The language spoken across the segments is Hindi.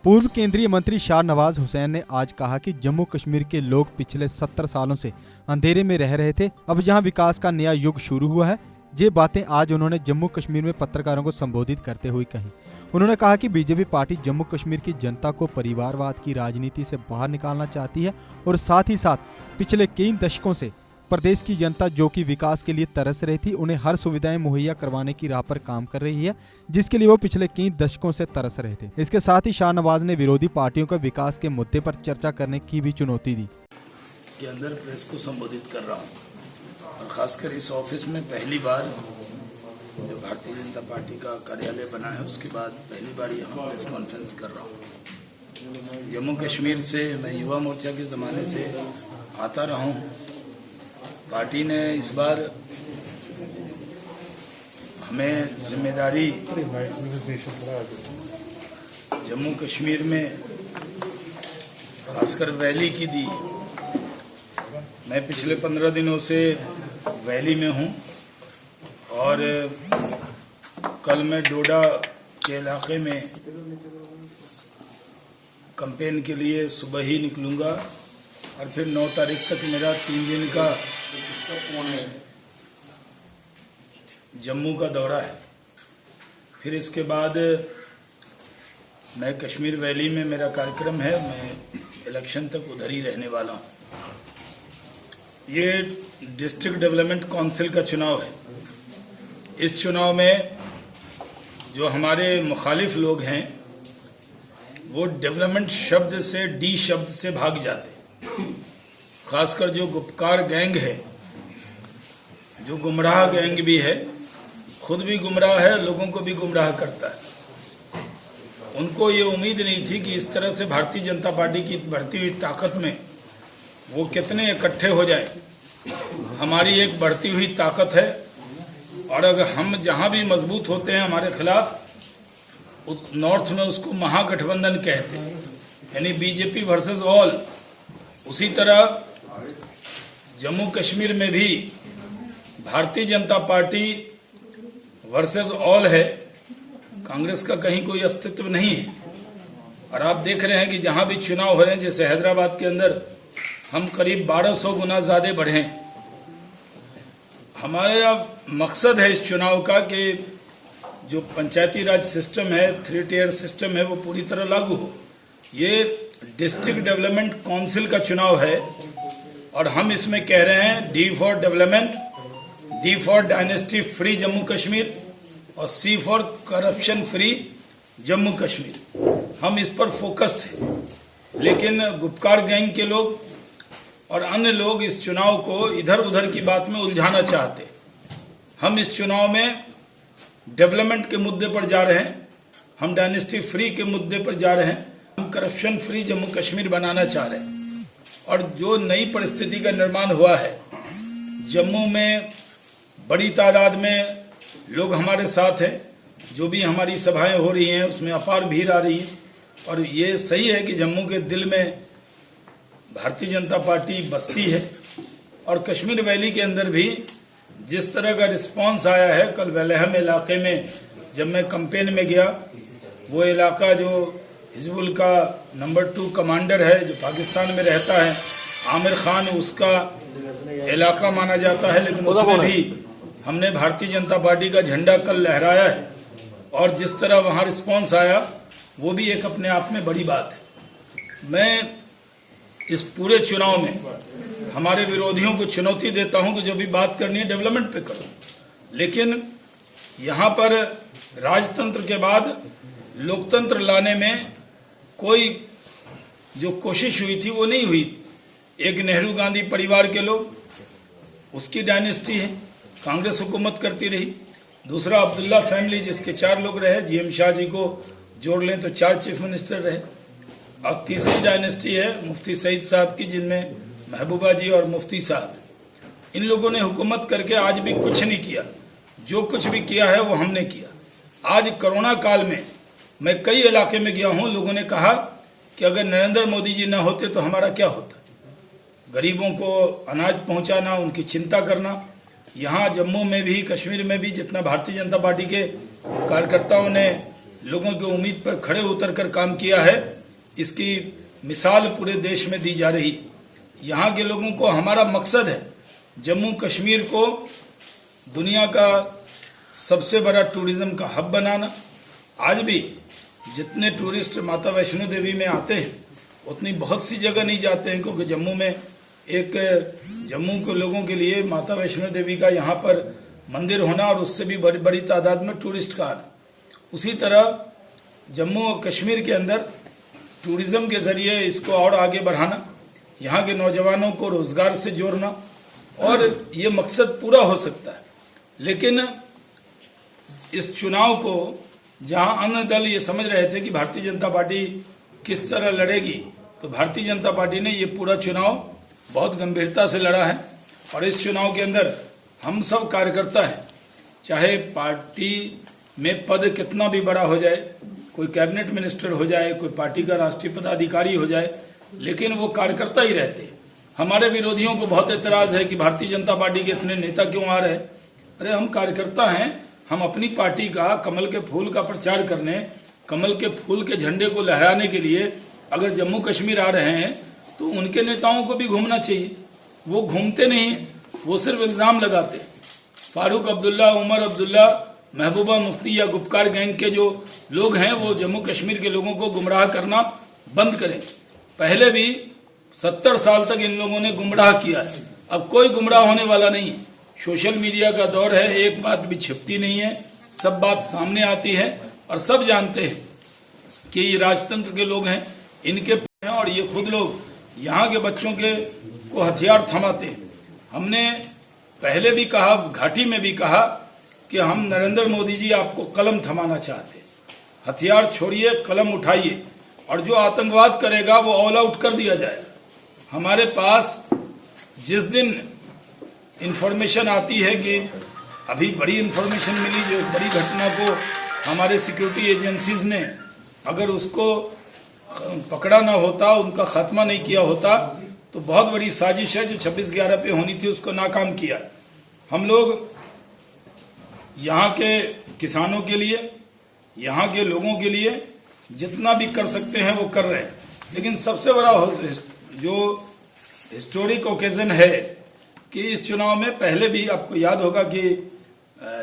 पूर्व केंद्रीय मंत्री शाह नवाज हुसैन ने आज कहा कि जम्मू कश्मीर के लोग पिछले 70 सालों से अंधेरे में रह रहे थे। अब जहां विकास का नया युग शुरू हुआ है। ये बातें आज उन्होंने जम्मू कश्मीर में पत्रकारों को संबोधित करते हुए कही। उन्होंने कहा कि बीजेपी पार्टी जम्मू कश्मीर की जनता को परिवारवाद की राजनीति से बाहर निकालना चाहती है और साथ ही साथ पिछले कई दशकों से प्रदेश की जनता जो कि विकास के लिए तरस रही थी, उन्हें हर सुविधाएं मुहैया करवाने की राह पर काम कर रही है, जिसके लिए वो पिछले कई दशकों से तरस रहे थे। इसके साथ ही शाह नवाज ने विरोधी पार्टियों को विकास के मुद्दे पर चर्चा करने की भी चुनौती दी। के अंदर प्रेस को संबोधित कर रहा हूँ और खासकर इस ऑफिस में पहली बार जो भारतीय जनता पार्टी का कार्यालय बना है उसके बाद पहली बार यहाँ प्रेस कॉन्फ्रेंस कर रहा हूँ। जम्मू कश्मीर से मैं युवा मोर्चा के ज़माने से आता रहा हूँ। पार्टी ने इस बार हमें जिम्मेदारी जम्मू कश्मीर में खासकर वैली की दी। मैं पिछले 15 दिनों से वैली में हूँ और कल मैं डोडा के इलाके में कैंपेन के लिए सुबह ही निकलूँगा और फिर 9 तारीख तक मेरा 3 दिन का जम्मू का दौरा है। फिर इसके बाद मैं कश्मीर वैली में मेरा कार्यक्रम है। मैं इलेक्शन तक उधर ही रहने वाला हूँ। ये डिस्ट्रिक्ट डेवलपमेंट काउंसिल का चुनाव है। इस चुनाव में जो हमारे मुखालिफ लोग हैं वो डेवलपमेंट शब्द से डी शब्द से भाग जाते। खासकर जो गुपकार गैंग है, जो गुमराह गैंग भी है, खुद भी गुमराह है, लोगों को भी गुमराह करता है। उनको ये उम्मीद नहीं थी कि इस तरह से भारतीय जनता पार्टी की बढ़ती हुई ताकत में वो कितने इकट्ठे हो जाए। हमारी एक बढ़ती हुई ताकत है और अगर हम जहां भी मजबूत होते हैं हमारे खिलाफ, नॉर्थ में उसको महागठबंधन कहते हैं, यानी बीजेपी वर्सेस ऑल। उसी तरह जम्मू कश्मीर में भी Bharatiya Janata party versus all है। कांग्रेस का कहीं कोई अस्तित्व नहीं है। और आप देख रहे हैं कि जहां भी चुनाव हो रहे हैं, जैसे हैदराबाद के अंदर हम करीब 1200 गुना ज्यादा बढ़े हैं। हमारा मकसद है इस चुनाव का कि जो पंचायती राज सिस्टम है, 3 टियर सिस्टम है, वो पूरी तरह लागू हो। ये डिस्ट्रिक्ट डेवलपमेंट काउंसिल का चुनाव है और हम इसमें कह रहे हैं D for development, D for dynasty free Jammu Kashmir और C for corruption free Jammu Kashmir. हम इस पर फोकस्ड हैं। लेकिन गुपकार गैंग के लोग और अन्य लोग इस चुनाव को इधर उधर की बात में उलझाना चाहते। हम इस चुनाव में डेवलपमेंट के मुद्दे पर जा रहे हैं, हम डायनेस्टी फ्री के मुद्दे पर जा रहे हैं, हम करप्शन फ्री जम्मू कश्मीर बनाना चाह रहे हैं। और जो नई परिस्थिति का निर्माण हुआ है, जम्मू में बड़ी तादाद में लोग हमारे साथ हैं। जो भी हमारी सभाएं हो रही हैं उसमें अपार भीड़ आ रही है और ये सही है कि जम्मू के दिल में भारतीय जनता पार्टी बसती है। और कश्मीर वैली के अंदर भी जिस तरह का रिस्पांस आया है, कल वेलहम इलाके में जब मैं कैंपेन में गया, वो इलाका जो हिजबुल का नंबर 2 कमांडर है जो पाकिस्तान में रहता है, आमिर खान, उसका इलाका माना जाता है, लेकिन उसमें भी हमने भारतीय जनता पार्टी का झंडा कल लहराया है। और जिस तरह वहां रिस्पांस आया वो भी एक अपने आप में बड़ी बात है। मैं इस पूरे चुनाव में हमारे विरोधियों को चुनौती देता हूं कि जो भी बात करनी है डेवलपमेंट पे करो, लेकिन यहां पर राजतंत्र के बाद लोकतंत्र लाने में कोई जो कोशिश हुई थी वो नहीं हुई। एक नेहरू गांधी परिवार के लोग, उसकी डायनेस्टी है, कांग्रेस हुकूमत करती रही। दूसरा अब्दुल्ला फैमिली जिसके 4 लोग रहे, जीएम शाह जी को जोड़ लें तो 4 चीफ मिनिस्टर रहे। अब तीसरी डायनेस्टी है मुफ्ती सईद साहब की, जिनमें महबूबा जी और मुफ्ती साहब। इन लोगों ने हुकूमत करके आज भी कुछ नहीं किया। जो कुछ भी किया है वो हमने किया। आज कोरोना काल में मैं कई इलाके में गया हूं, लोगों ने कहा कि अगर नरेंद्र मोदी जी न होते तो हमारा क्या होता। गरीबों को अनाज पहुंचाना, उनकी चिंता करना। यहाँ जम्मू में भी, कश्मीर में भी जितना भारतीय जनता पार्टी के कार्यकर्ताओं ने लोगों की उम्मीद पर खड़े उतर कर काम किया है, इसकी मिसाल पूरे देश में दी जा रही। यहाँ के लोगों को हमारा मकसद है जम्मू कश्मीर को दुनिया का सबसे बड़ा टूरिज्म का हब बनाना। आज भी जितने टूरिस्ट माता वैष्णो देवी में आते हैं उतनी बहुत सी जगह नहीं जाते हैं, क्योंकि जम्मू में जम्मू के लोगों के लिए माता वैष्णो देवी का यहाँ पर मंदिर होना और उससे भी बड़ी बड़ी तादाद में टूरिस्ट का आना। उसी तरह जम्मू और कश्मीर के अंदर टूरिज्म के जरिए इसको और आगे बढ़ाना, यहाँ के नौजवानों को रोजगार से जोड़ना, और ये मकसद पूरा हो सकता है। लेकिन इस चुनाव को जहां अन्य दल ये समझ रहे थे कि भारतीय जनता पार्टी किस तरह लड़ेगी, तो भारतीय जनता पार्टी ने ये पूरा चुनाव बहुत गंभीरता से लड़ा है। और इस चुनाव के अंदर हम सब कार्यकर्ता हैं, चाहे पार्टी में पद कितना भी बड़ा हो जाए, कोई कैबिनेट मिनिस्टर हो जाए, कोई पार्टी का राष्ट्रीय पदाधिकारी हो जाए, लेकिन वो कार्यकर्ता ही रहते हैं। हमारे विरोधियों को बहुत एतराज है कि भारतीय जनता पार्टी के इतने नेता क्यों आ रहे हैं। अरे हम कार्यकर्ता हैं, हम अपनी पार्टी का कमल के फूल का प्रचार करने, कमल के फूल के झंडे को लहराने के लिए अगर जम्मू कश्मीर आ रहे हैं तो उनके नेताओं को भी घूमना चाहिए। वो घूमते नहीं, वो सिर्फ इल्जाम लगाते। फारूक अब्दुल्ला, उमर अब्दुल्ला, महबूबा मुफ्ती या गुपकार गैंग के जो लोग हैं वो जम्मू कश्मीर के लोगों को गुमराह करना बंद करें। पहले भी 70 साल तक इन लोगों ने गुमराह किया है, अब कोई गुमराह होने वाला नहीं है। सोशल मीडिया का दौर है, एक बात भी छिपती नहीं है, सब बात सामने आती है और सब जानते हैं कि ये राजतंत्र के लोग हैं, इनके हैं और ये खुद लोग यहाँ के बच्चों के को हथियार थमाते हैं। हमने पहले भी कहा, घाटी में भी कहा कि हम नरेंद्र मोदी जी आपको कलम थमाना चाहते हैं, हथियार छोड़िए, कलम उठाइए और जो आतंकवाद करेगा वो ऑल आउट कर दिया जाएगा। हमारे पास जिस दिन इंफॉर्मेशन आती है कि अभी बड़ी इंफॉर्मेशन मिली, जो बड़ी घटना को हमारे सिक्योरिटी एजेंसीज ने अगर उसको पकड़ा ना होता, उनका खात्मा नहीं किया होता, तो बहुत बड़ी साजिश है जो 26/11 पे होनी थी उसको नाकाम किया। हम लोग यहाँ के किसानों के लिए, यहाँ के लोगों के लिए जितना भी कर सकते हैं वो कर रहे हैं। लेकिन सबसे बड़ा जो हिस्टोरिक ओकेजन है कि इस चुनाव में पहले भी आपको याद होगा कि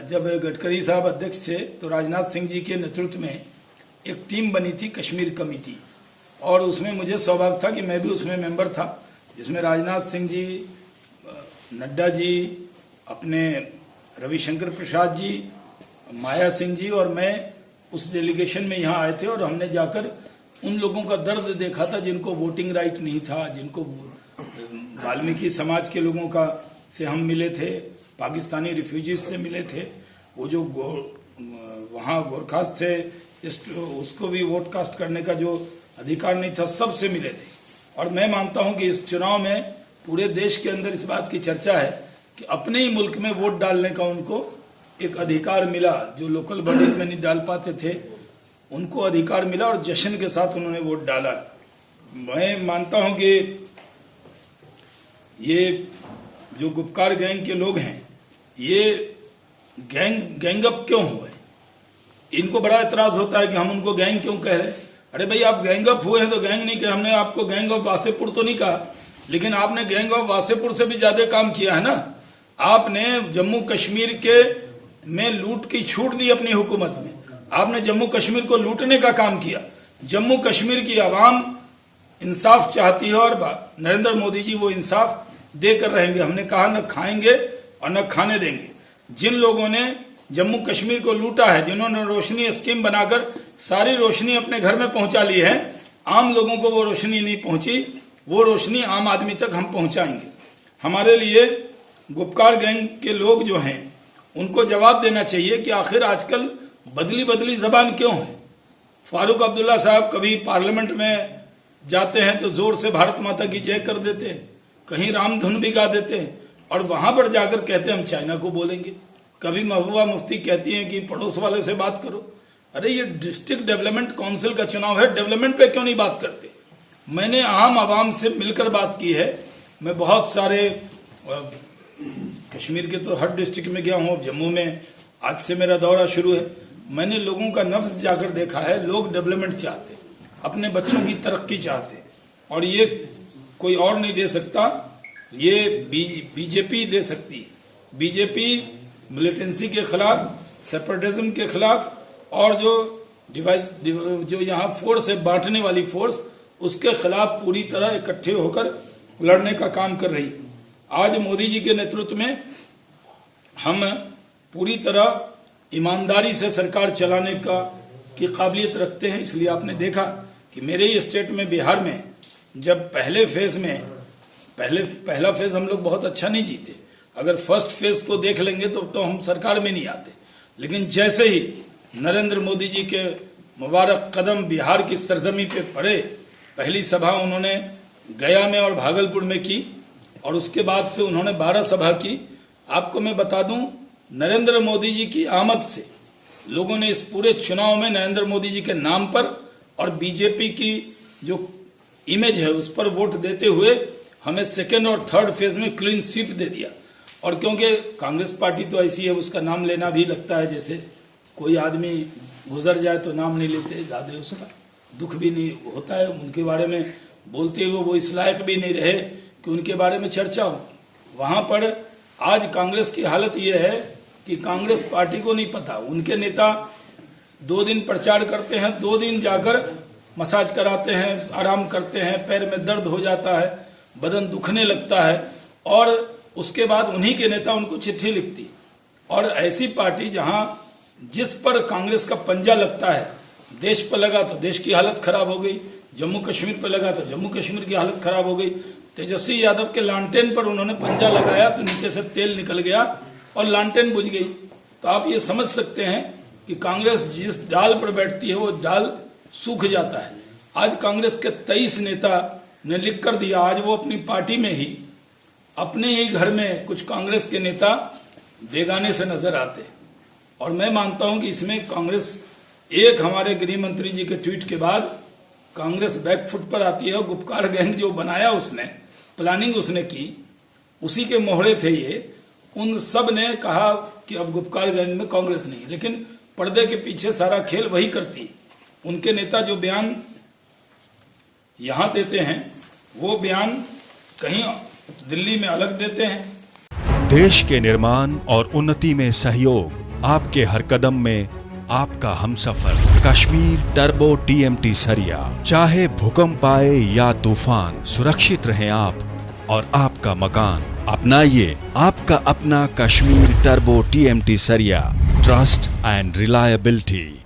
जब गडकरी साहब अध्यक्ष थे तो राजनाथ सिंह जी के नेतृत्व में एक टीम बनी थी कश्मीर कमेटी, और उसमें मुझे सौभाग्य था कि मैं भी उसमें मेंबर था, जिसमें राजनाथ सिंह जी, नड्डा जी, अपने रविशंकर प्रसाद जी, माया सिंह जी और मैं उस डेलीगेशन में यहाँ आए थे। और हमने जाकर उन लोगों का दर्द देखा था जिनको वोटिंग राइट नहीं था, जिनको वाल्मीकि समाज के लोगों का से हम मिले थे, पाकिस्तानी रिफ्यूजीज से मिले थे, वो जो वहाँ गोरखास थे उसको भी वोट कास्ट करने का जो अधिकार नहीं था, सबसे मिले थे। और मैं मानता हूं कि इस चुनाव में पूरे देश के अंदर इस बात की चर्चा है कि अपने ही मुल्क में वोट डालने का उनको एक अधिकार मिला, जो लोकल बॉडीज में नहीं डाल पाते थे उनको अधिकार मिला और जश्न के साथ उन्होंने वोट डाला। मैं मानता हूं कि ये जो गुपकार गैंग के लोग हैं ये गैंगअप क्यों हुए, इनको बड़ा एतराज होता है कि हम उनको गैंग क्यों कह रहे हैं। अरे भाई, आप गैंगअप हुए हैं तो गैंग नहीं कहा, हमने आपको गैंग ऑफ वासेपुर तो नहीं कहा, लेकिन आपने गैंग ऑफ वासेपुर से भी ज्यादा काम किया है ना। आपने जम्मू कश्मीर के में लूट की छूट दी अपनी हुकूमत में, आपने जम्मू कश्मीर को लूटने का काम किया। जम्मू कश्मीर की आवाम इंसाफ चाहती है और नरेंद्र मोदी जी वो इंसाफ देकर रहेंगे। हमने कहा न खाएंगे और न खाने देंगे। जिन लोगों ने जम्मू कश्मीर को लूटा है, जिन्होंने रोशनी स्कीम बनाकर सारी रोशनी अपने घर में पहुंचा ली है, आम लोगों को वो रोशनी नहीं पहुंची, वो रोशनी आम आदमी तक हम पहुंचाएंगे। हमारे लिए गुपकार गैंग के लोग जो हैं उनको जवाब देना चाहिए कि आखिर आजकल बदली बदली जबान क्यों है। फारूक अब्दुल्ला साहब कभी पार्लियामेंट में जाते हैं तो जोर से भारत माता की जय कर देते हैं, कहीं रामधुन भी गा देते हैं और वहां पर जाकर कहते हैं हम चाइना को बोलेंगे। कभी महबूबा मुफ्ती कहती हैं कि पड़ोस वाले से बात करो। अरे ये डिस्ट्रिक्ट डेवलपमेंट काउंसिल का चुनाव है, डेवलपमेंट पे क्यों नहीं बात करते। मैंने आम आवाम से मिलकर बात की है। मैं बहुत सारे कश्मीर के तो हर डिस्ट्रिक्ट में गया हूँ, जम्मू में आज से मेरा दौरा शुरू है। मैंने लोगों का नफ्स जाकर देखा है। लोग डेवलपमेंट चाहते, अपने बच्चों की तरक्की चाहते, और ये कोई और नहीं दे सकता, ये बीजेपी दे सकती है। बीजेपी मिलिटेंसी के खिलाफ, सेपरेटिज्म के खिलाफ, और जो यहाँ फोर्स है, बांटने वाली फोर्स, उसके खिलाफ पूरी तरह इकट्ठे होकर लड़ने का काम कर रही। आज मोदी जी के नेतृत्व में हम पूरी तरह ईमानदारी से सरकार चलाने की काबिलियत रखते हैं। इसलिए आपने देखा कि मेरे ही स्टेट में, बिहार में, जब पहले फेज में पहला फेज हम लोग बहुत अच्छा नहीं जीते। अगर फर्स्ट फेज को देख लेंगे तो हम सरकार में नहीं आते। लेकिन जैसे ही नरेंद्र मोदी जी के मुबारक कदम बिहार की सरजमी पे पड़े, पहली सभा उन्होंने गया में और भागलपुर में की, और उसके बाद से उन्होंने 12 सभा की। आपको मैं बता दूं, नरेंद्र मोदी जी की आमद से लोगों ने इस पूरे चुनाव में नरेंद्र मोदी जी के नाम पर और बीजेपी की जो इमेज है उस पर वोट देते हुए हमें सेकेंड और थर्ड फेज में क्लीन स्वीप दे दिया। और क्योंकि कांग्रेस पार्टी तो ऐसी है, उसका नाम लेना भी लगता है जैसे कोई आदमी गुजर जाए तो नाम नहीं लेते, ज्यादा उसका दुख भी नहीं होता है। उनके बारे में बोलते हुए वो इस लायक भी नहीं रहे कि उनके बारे में चर्चा हो। वहां पर आज कांग्रेस की हालत ये है कि कांग्रेस पार्टी को नहीं पता, उनके नेता 2 दिन प्रचार करते हैं, 2 दिन जाकर मसाज कराते हैं, आराम करते हैं, पैर में दर्द हो जाता है, बदन दुखने लगता है, और उसके बाद उन्हीं के नेता उनको चिट्ठी लिखती। और ऐसी पार्टी जहां जिस पर कांग्रेस का पंजा लगता है, देश पर लगा तो देश की हालत खराब हो गई, जम्मू कश्मीर पर लगा तो जम्मू कश्मीर की हालत खराब हो गई। तेजस्वी यादव के लालटेन पर उन्होंने पंजा लगाया तो नीचे से तेल निकल गया और लालटेन बुझ गई। तो आप ये समझ सकते हैं कि कांग्रेस जिस डाल पर बैठती है वो डाल सूख जाता है। आज कांग्रेस के 23 नेता ने लिख कर दिया, आज वो अपनी पार्टी में ही, अपने ही घर में कुछ कांग्रेस के नेता बेगाने से नजर आते। और मैं मानता हूं कि इसमें कांग्रेस, एक हमारे गृह मंत्री जी के ट्वीट के बाद कांग्रेस बैकफुट पर आती है। और गुपकार गैंग जो बनाया उसने, प्लानिंग उसने की, उसी के मोहरे थे ये। उन सब ने कहा कि अब गुपकार गैंग में कांग्रेस नहीं, लेकिन पर्दे के पीछे सारा खेल वही करती। उनके नेता जो बयान यहां देते हैं वो बयान कहीं दिल्ली में अलग देते हैं। देश के निर्माण और उन्नति में सहयोग, आपके हर कदम में आपका हमसफर। कश्मीर टर्बो TMT सरिया, चाहे भूकंप आए या तूफान, सुरक्षित रहें आप और आपका मकान। अपनाइए आपका अपना कश्मीर टर्बो TMT सरिया, trust and reliability.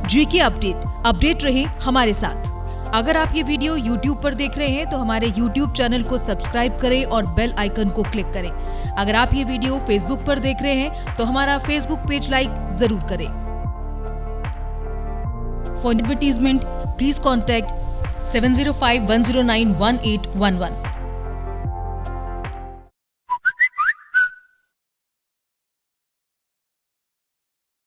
GK update रहे हमारे साथ। अगर आप ये वीडियो YouTube पर देख रहे हैं तो हमारे YouTube चैनल को सब्सक्राइब करें और बेल आइकन को क्लिक करें। अगर आप ये वीडियो Facebook पर देख रहे हैं तो हमारा Facebook पेज लाइक जरूर करें। For advertisement, please contact 705-109-1811.